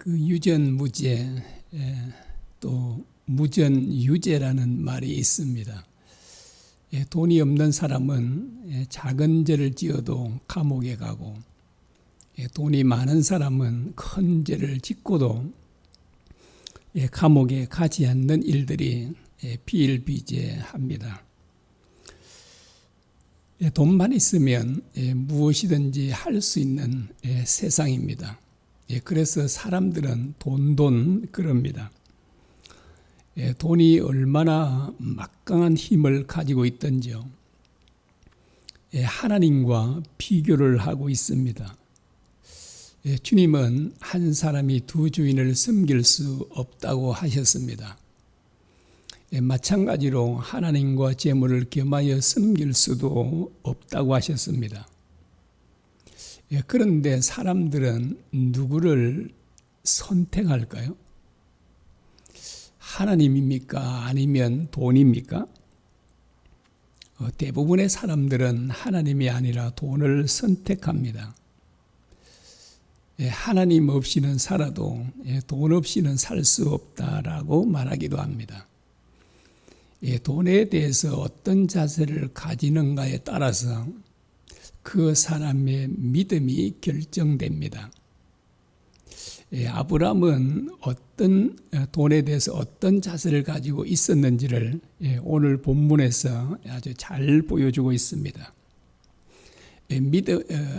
유전무죄 또 무전유죄라는 말이 있습니다. 돈이 없는 사람은 작은 죄를 지어도 감옥에 가고 돈이 많은 사람은 큰 죄를 짓고도 감옥에 가지 않는 일들이 비일비재합니다. 돈만 있으면 무엇이든지 할 수 있는 세상입니다. 그래서 사람들은 돈 그럽니다. 돈이 얼마나 막강한 힘을 가지고 있던지요. 하나님과 비교를 하고 있습니다. 주님은 한 사람이 두 주인을 섬길 수 없다고 하셨습니다. 마찬가지로 하나님과 재물을 겸하여 섬길 수도 없다고 하셨습니다. 그런데 사람들은 누구를 선택할까요? 하나님입니까? 아니면 돈입니까? 대부분의 사람들은 하나님이 아니라 돈을 선택합니다. 하나님 없이는 살아도 돈 없이는 살 수 없다라고 말하기도 합니다. 돈에 대해서 어떤 자세를 가지는가에 따라서 그 사람의 믿음이 결정됩니다. 아브라함은 돈에 대해서 어떤 자세를 가지고 있었는지를 오늘 본문에서 아주 잘 보여주고 있습니다.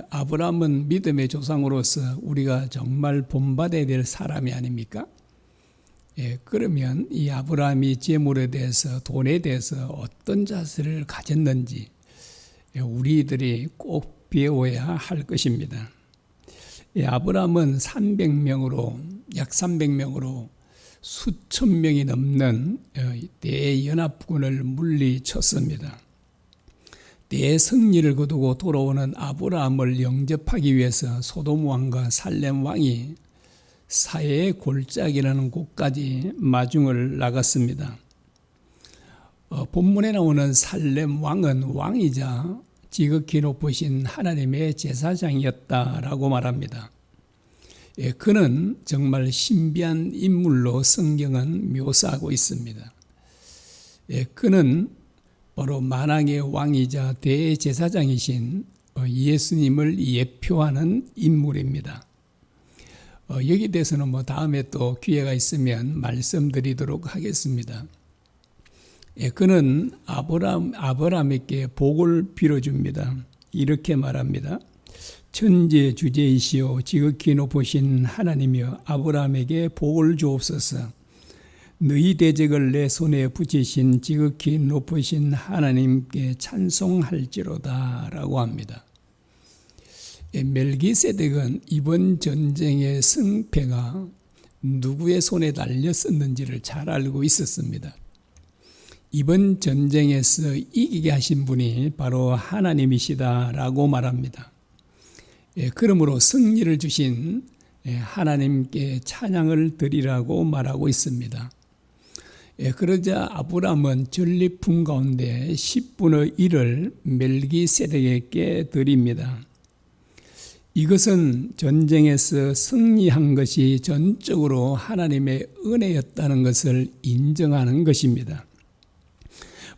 아브라함은 믿음의 조상으로서 우리가 정말 본받아야 될 사람이 아닙니까? 그러면 이 아브라함이 재물에 대해서 돈에 대해서 어떤 자세를 가졌는지 우리들이 꼭 배워야 할 것입니다. 아브라함은 약 300명으로 수천 명이 넘는 대연합군을 물리쳤습니다. 대승리를 거두고 돌아오는 아브라함을 영접하기 위해서 소돔 왕과 살렘 왕이 사해의 골짜기라는 곳까지 마중을 나갔습니다. 본문에 나오는 살렘 왕은 왕이자 지극히 높으신 하나님의 제사장이었다라고 말합니다. 그는 정말 신비한 인물로 성경은 묘사하고 있습니다. 그는 바로 만왕의 왕이자 대제사장이신 예수님을 예표하는 인물입니다. 여기 대해서는 다음에 또 기회가 있으면 말씀드리도록 하겠습니다. 그는 아브라함에게 복을 빌어줍니다. 이렇게 말합니다. 천지 주제이시오 지극히 높으신 하나님이여 아브라함에게 복을 주옵소서. 너희 대적을 내 손에 붙이신 지극히 높으신 하나님께 찬송할지로다 라고 합니다. 멜기세덱은 이번 전쟁의 승패가 누구의 손에 달렸었는지를 잘 알고 있었습니다. 이번 전쟁에서 이기게 하신 분이 바로 하나님이시다라고 말합니다. 그러므로 승리를 주신 하나님께 찬양을 드리라고 말하고 있습니다. 그러자 아브라함은 전리품 가운데 10분의 1을 멜기세덱에게 드립니다. 이것은 전쟁에서 승리한 것이 전적으로 하나님의 은혜였다는 것을 인정하는 것입니다.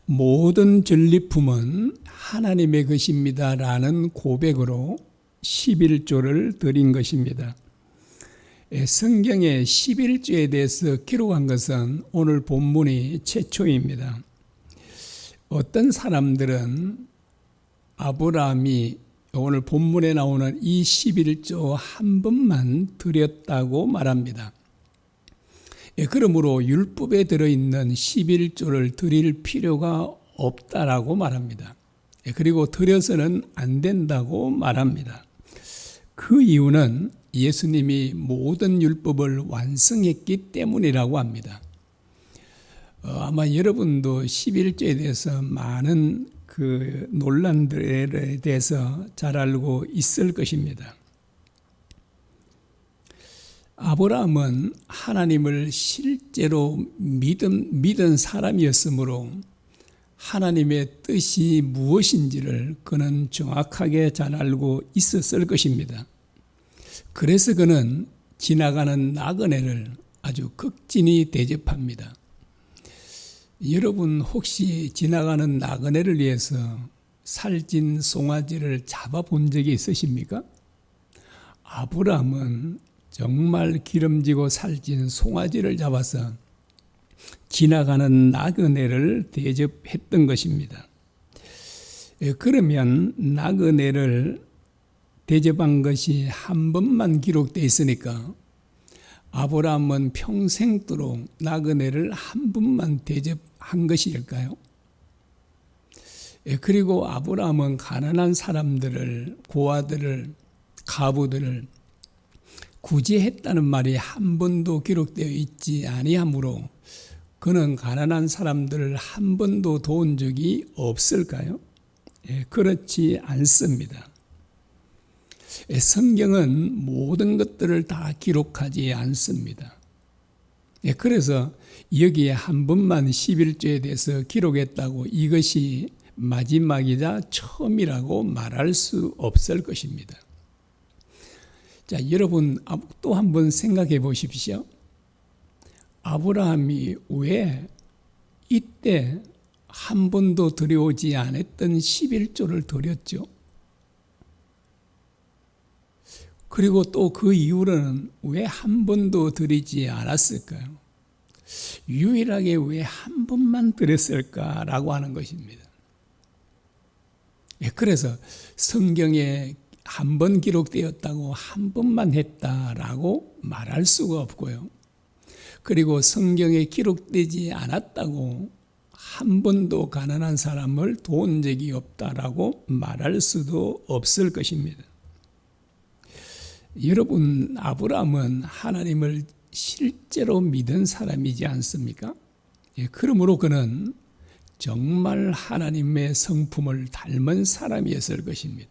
모든 전리품은 하나님의 것입니다라는 고백으로 11조를 드린 것입니다. 성경에 11조에 대해서 기록한 것은 오늘 본문이 최초입니다. 어떤 사람들은 아브라함이 오늘 본문에 나오는 이 11조 한 번만 드렸다고 말합니다. 그러므로 율법에 들어있는 11조를 드릴 필요가 없다라고 말합니다. 그리고 드려서는 안 된다고 말합니다. 그 이유는 예수님이 모든 율법을 완성했기 때문이라고 합니다. 아마 여러분도 11조에 대해서 많은 논란들에 대해서 잘 알고 있을 것입니다. 아브라함은 하나님을 실제로 믿은 사람이었으므로 하나님의 뜻이 무엇인지를 그는 정확하게 잘 알고 있었을 것입니다. 그래서 그는 지나가는 나그네를 아주 극진히 대접합니다. 여러분 혹시 지나가는 나그네를 위해서 살찐 송아지를 잡아본 적이 있으십니까? 아브라함은 정말 기름지고 살찐 송아지를 잡아서 지나가는 나그네를 대접했던 것입니다. 그러면 나그네를 대접한 것이 한 번만 기록되어 있으니까 아브라함은 평생도록 나그네를 한 번만 대접한 것일까요? 그리고 아브라함은 가난한 사람들을, 고아들을, 가부들을 구제했다는 말이 한 번도 기록되어 있지 아니하므로 그는 가난한 사람들을 한 번도 도운 적이 없을까요? 그렇지 않습니다. 성경은 모든 것들을 다 기록하지 않습니다. 그래서 여기에 한 번만 11조에 대해서 기록했다고 이것이 마지막이자 처음이라고 말할 수 없을 것입니다. 자, 여러분 또 한번 생각해 보십시오. 아브라함이 왜 이때 한 번도 드려오지 않았던 11조를 드렸죠? 그리고 또 그 이후로는 왜 한 번도 드리지 않았을까요? 유일하게 왜 한 번만 드렸을까라고 하는 것입니다. 그래서 성경에 한 번 기록되었다고 한 번만 했다라고 말할 수가 없고요. 그리고 성경에 기록되지 않았다고 한 번도 가난한 사람을 도운 적이 없다라고 말할 수도 없을 것입니다. 여러분, 아브라함은 하나님을 실제로 믿은 사람이지 않습니까? 그러므로 그는 정말 하나님의 성품을 닮은 사람이었을 것입니다.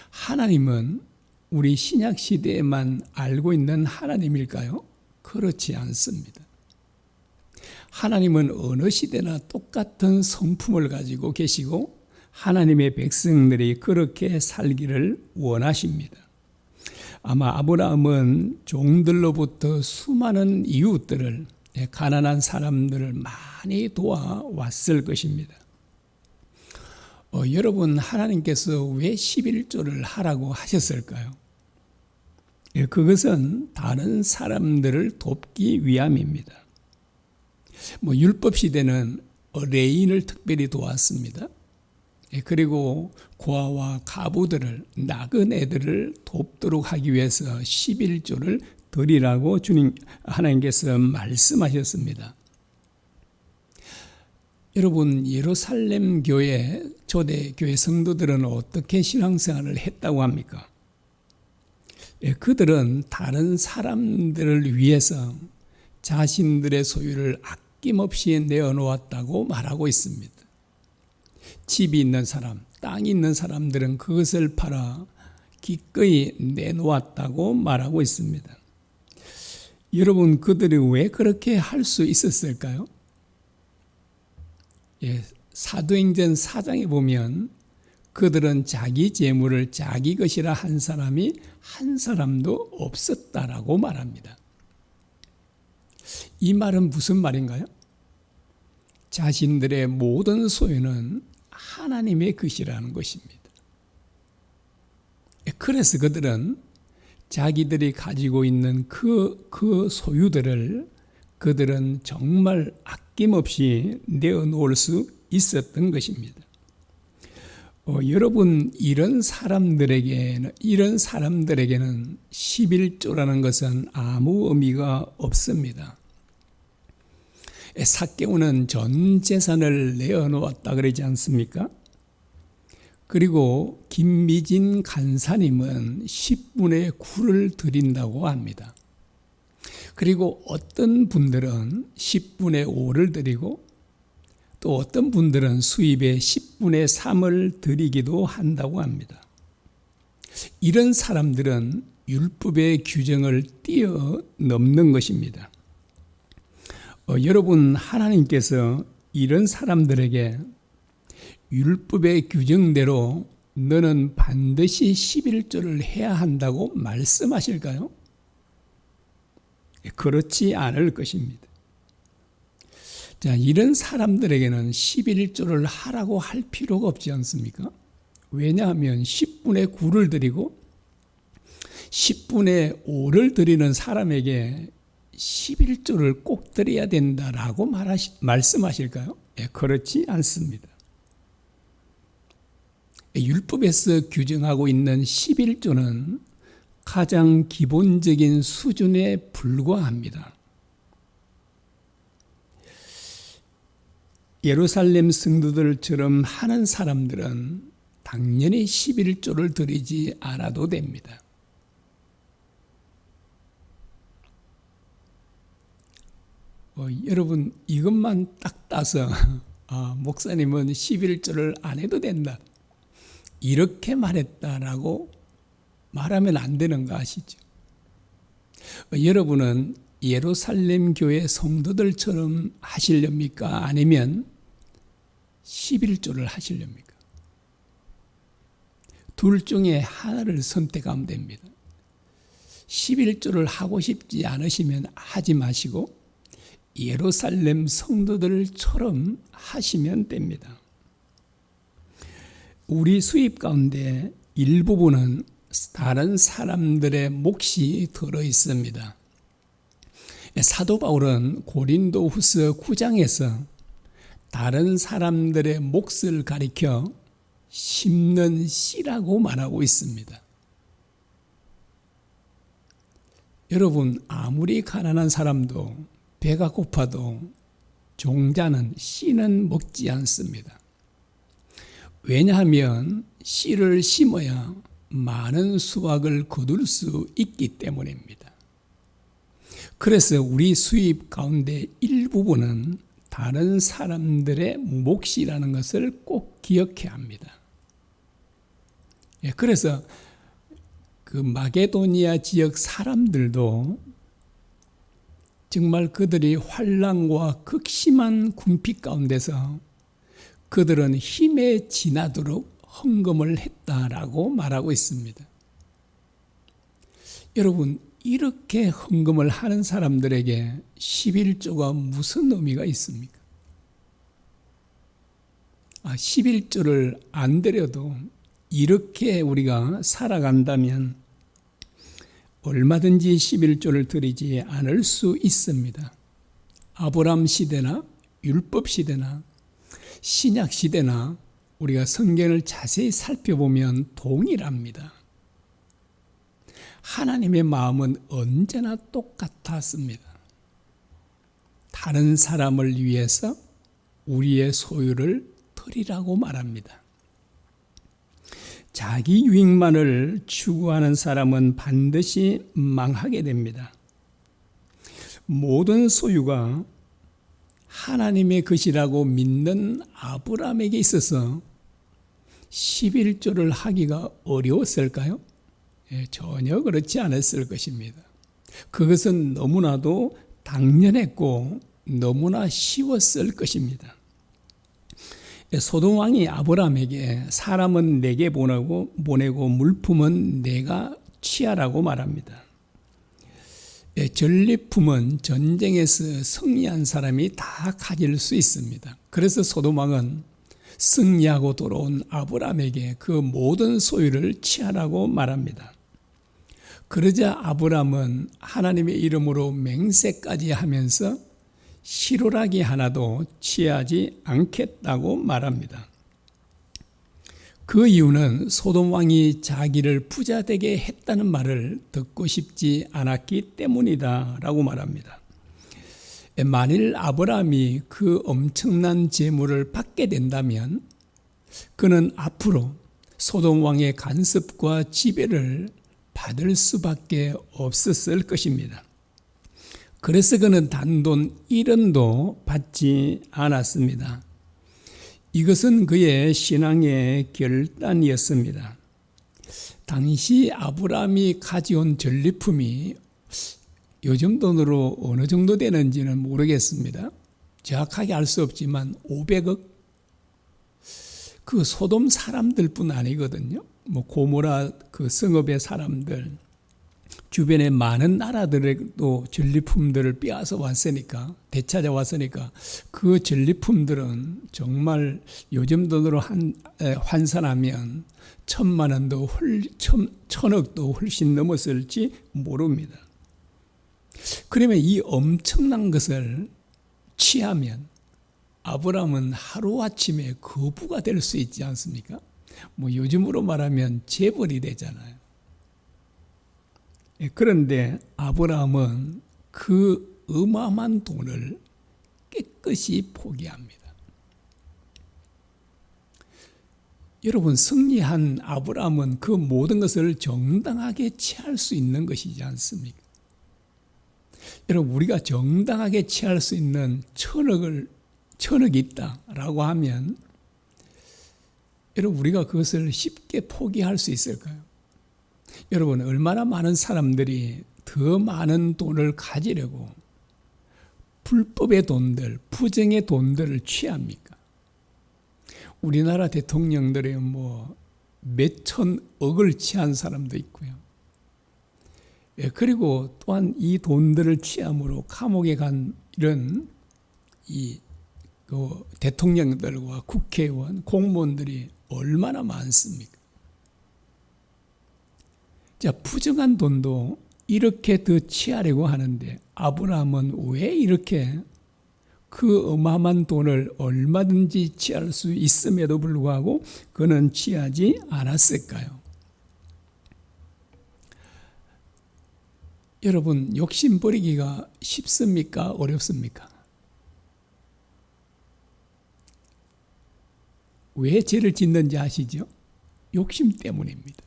하나님은 우리 신약 시대에만 알고 있는 하나님일까요? 그렇지 않습니다. 하나님은 어느 시대나 똑같은 성품을 가지고 계시고 하나님의 백성들이 그렇게 살기를 원하십니다. 아마 아브라함은 종들로부터 수많은 이웃들을, 가난한 사람들을 많이 도와왔을 것입니다. 여러분, 하나님께서 왜 11조를 하라고 하셨을까요? 그것은 다른 사람들을 돕기 위함입니다. 율법 시대는 레인을 특별히 도왔습니다. 그리고 고아와 가부들을, 나그네들을 돕도록 하기 위해서 11조를 드리라고 하나님께서 말씀하셨습니다. 여러분, 예루살렘 교회, 초대교회 성도들은 어떻게 신앙생활을 했다고 합니까? 그들은 다른 사람들을 위해서 자신들의 소유를 아낌없이 내어놓았다고 말하고 있습니다. 집이 있는 사람, 땅이 있는 사람들은 그것을 팔아 기꺼이 내놓았다고 말하고 있습니다. 여러분, 그들이 왜 그렇게 할 수 있었을까요? 사도행전 4장에 보면 그들은 자기 재물을 자기 것이라 한 사람이 한 사람도 없었다라고 말합니다. 이 말은 무슨 말인가요? 자신들의 모든 소유는 하나님의 것이라는 것입니다. 그래서 그들은 자기들이 가지고 있는 그 소유들을 그들은 정말 아낌없이 내어놓을 수 있었던 것입니다. 여러분, 이런 사람들에게는 11조라는 것은 아무 의미가 없습니다. 삭개오는 전 재산을 내어놓았다 그러지 않습니까? 그리고 김미진 간사님은 10분의 9를 드린다고 합니다. 그리고 어떤 분들은 10분의 5를 드리고 또 어떤 분들은 수입의 10분의 3을 드리기도 한다고 합니다. 이런 사람들은 율법의 규정을 뛰어넘는 것입니다. 여러분, 하나님께서 이런 사람들에게 율법의 규정대로 너는 반드시 11조를 해야 한다고 말씀하실까요? 그렇지 않을 것입니다. 자, 이런 사람들에게는 11조를 하라고 할 필요가 없지 않습니까? 왜냐하면 10분의 9를 드리고 10분의 5를 드리는 사람에게 11조를 꼭 드려야 된다라고 말씀하실까요? 그렇지 않습니다. 율법에서 규정하고 있는 11조는 가장 기본적인 수준에 불과합니다. 예루살렘 성도들처럼 하는 사람들은 당연히 11조를 드리지 않아도 됩니다. 여러분 이것만 딱 따서 목사님은 11조를 안 해도 된다 이렇게 말했다라고 말하면 안 되는 거 아시죠? 여러분은 예루살렘 교회 성도들처럼 하시렵니까? 아니면 11조를 하시렵니까? 둘 중에 하나를 선택하면 됩니다. 11조를 하고 싶지 않으시면 하지 마시고 예루살렘 성도들처럼 하시면 됩니다. 우리 수입 가운데 일부분은 다른 사람들의 몫이 들어 있습니다. 사도 바울은 고린도후서 9장에서 다른 사람들의 몫을 가리켜 심는 씨라고 말하고 있습니다. 여러분 아무리 가난한 사람도 배가 고파도 종자는 씨는 먹지 않습니다. 왜냐하면 씨를 심어야 많은 수확을 거둘 수 있기 때문입니다. 그래서 우리 수입 가운데 일부분은 다른 사람들의 몫이라는 것을 꼭 기억해야 합니다. 그래서 그 마게도니아 지역 사람들도 정말 그들이 환난과 극심한 궁핍 가운데서 그들은 힘에 지나도록 헌금을 했다라고 말하고 있습니다. 여러분 이렇게 헌금을 하는 사람들에게 11조가 무슨 의미가 있습니까? 11조를 안 드려도 이렇게 우리가 살아간다면 얼마든지 11조를 드리지 않을 수 있습니다. 아브라함 시대나 율법 시대나 신약 시대나 우리가 성경을 자세히 살펴보면 동일합니다. 하나님의 마음은 언제나 똑같았습니다. 다른 사람을 위해서 우리의 소유를 드리라고 말합니다. 자기 유익만을 추구하는 사람은 반드시 망하게 됩니다. 모든 소유가 하나님의 것이라고 믿는 아브라함에게 있어서 11조를 하기가 어려웠을까요? 전혀 그렇지 않았을 것입니다. 그것은 너무나도 당연했고 너무나 쉬웠을 것입니다. 소돔 왕이 아브라함에게 사람은 내게 보내고 물품은 내가 취하라고 말합니다. 전리품은 전쟁에서 승리한 사람이 다 가질 수 있습니다. 그래서 소돔 왕은 승리하고 돌아온 아브라함에게 그 모든 소유를 취하라고 말합니다. 그러자 아브라함은 하나님의 이름으로 맹세까지 하면서 실오라기 하나도 취하지 않겠다고 말합니다. 그 이유는 소돔 왕이 자기를 부자 되게 했다는 말을 듣고 싶지 않았기 때문이다라고 말합니다. 만일 아브라함이 그 엄청난 재물을 받게 된다면 그는 앞으로 소돔 왕의 간섭과 지배를 받을 수밖에 없었을 것입니다. 그래서 그는 단돈 1원도 받지 않았습니다. 이것은 그의 신앙의 결단이었습니다. 당시 아브라함이 가져온 전리품이 요즘 돈으로 어느 정도 되는지는 모르겠습니다. 정확하게 알 수 없지만 500억? 그 소돔 사람들뿐 아니거든요. 고모라 그 성읍의 사람들, 주변의 많은 나라들에도 전리품들을 빼앗아 왔으니까, 되찾아 왔으니까 그 전리품들은 정말 요즘 돈으로 환산하면 1,000만 원도 1,000억도 훨씬 넘었을지 모릅니다. 그러면 이 엄청난 것을 취하면 아브라함은 하루아침에 거부가 될 수 있지 않습니까? 뭐 요즘으로 말하면 재벌이 되잖아요. 그런데 아브라함은 그 어마어마한 돈을 깨끗이 포기합니다. 여러분, 승리한 아브라함은 그 모든 것을 정당하게 취할 수 있는 것이지 않습니까? 여러분, 우리가 정당하게 취할 수 있는 천억이 있다라고 하면 여러분, 우리가 그것을 쉽게 포기할 수 있을까요? 여러분, 얼마나 많은 사람들이 더 많은 돈을 가지려고 불법의 돈들, 부정의 돈들을 취합니까? 우리나라 대통령들이 뭐 몇천억을 취한 사람도 있고요. 그리고 또한 이 돈들을 취함으로 감옥에 간 이런 그 대통령들과 국회의원, 공무원들이 얼마나 많습니까? 자, 부정한 돈도 이렇게 더 취하려고 하는데 아브라함은 왜 이렇게 그 어마어마한 돈을 얼마든지 취할 수 있음에도 불구하고 그는 취하지 않았을까요? 여러분, 욕심 버리기가 쉽습니까? 어렵습니까? 왜 죄를 짓는지 아시죠? 욕심 때문입니다.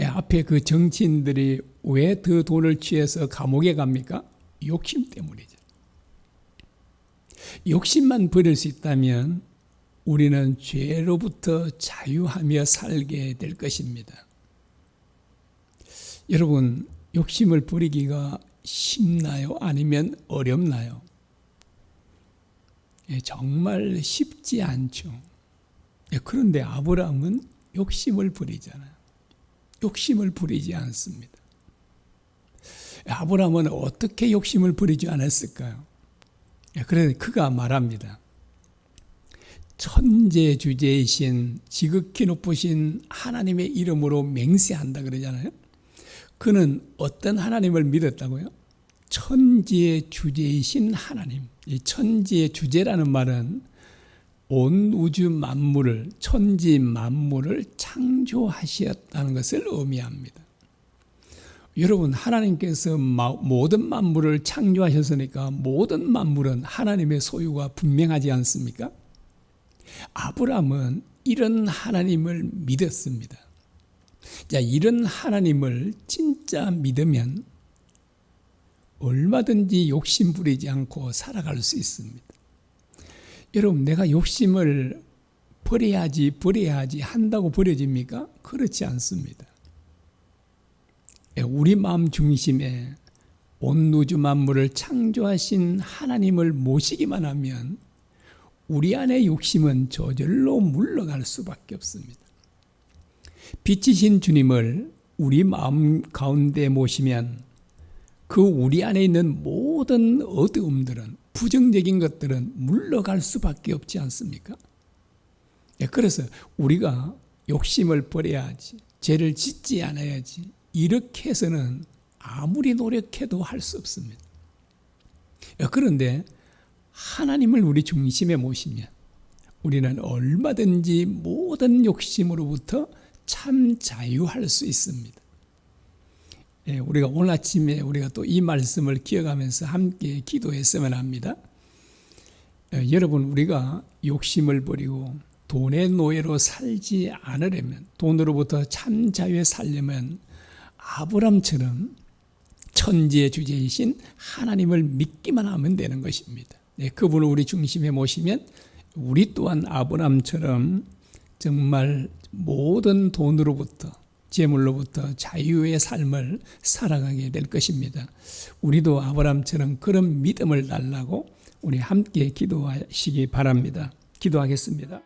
앞에 그 정치인들이 왜 더 돈을 취해서 감옥에 갑니까? 욕심 때문이죠. 욕심만 버릴 수 있다면 우리는 죄로부터 자유하며 살게 될 것입니다. 여러분, 욕심을 버리기가 쉽나요? 아니면 어렵나요? 정말 쉽지 않죠. 그런데 아브라함은 욕심을 버리잖아요. 욕심을 부리지 않습니다. 아브라함은 어떻게 욕심을 부리지 않았을까요? 그래서 그가 말합니다. 천재주재이신 지극히 높으신 하나님의 이름으로 맹세한다 그러잖아요. 그는 어떤 하나님을 믿었다고요? 천지주재이신 하나님. 이 천지주재라는 말은 온 우주 만물을, 천지 만물을 창조하셨다는 것을 의미합니다. 여러분, 하나님께서 모든 만물을 창조하셨으니까 모든 만물은 하나님의 소유가 분명하지 않습니까? 아브라함은 이런 하나님을 믿었습니다. 자, 이런 하나님을 진짜 믿으면 얼마든지 욕심 부리지 않고 살아갈 수 있습니다. 여러분, 내가 욕심을 버려야지 한다고 버려집니까? 그렇지 않습니다. 우리 마음 중심에 온 우주 만물을 창조하신 하나님을 모시기만 하면 우리 안의 욕심은 저절로 물러갈 수밖에 없습니다. 빛이신 주님을 우리 마음 가운데 모시면 그 우리 안에 있는 모든 어두움들은, 부정적인 것들은 물러갈 수밖에 없지 않습니까? 그래서 우리가 욕심을 버려야지, 죄를 짓지 않아야지, 이렇게 해서는 아무리 노력해도 할 수 없습니다. 그런데 하나님을 우리 중심에 모시면 우리는 얼마든지 모든 욕심으로부터 참 자유할 수 있습니다. 우리가 오늘 아침에 우리가 또 이 말씀을 기억하면서 함께 기도했으면 합니다. 여러분, 우리가 욕심을 버리고 돈의 노예로 살지 않으려면, 돈으로부터 참 자유에 살려면 아브람처럼 천지의 주제이신 하나님을 믿기만 하면 되는 것입니다. 그분을 우리 중심에 모시면 우리 또한 아브람처럼 정말 모든 돈으로부터, 재물로부터 자유의 삶을 살아가게 될 것입니다. 우리도 아브람처럼 그런 믿음을 달라고 우리 함께 기도하시기 바랍니다. 기도하겠습니다.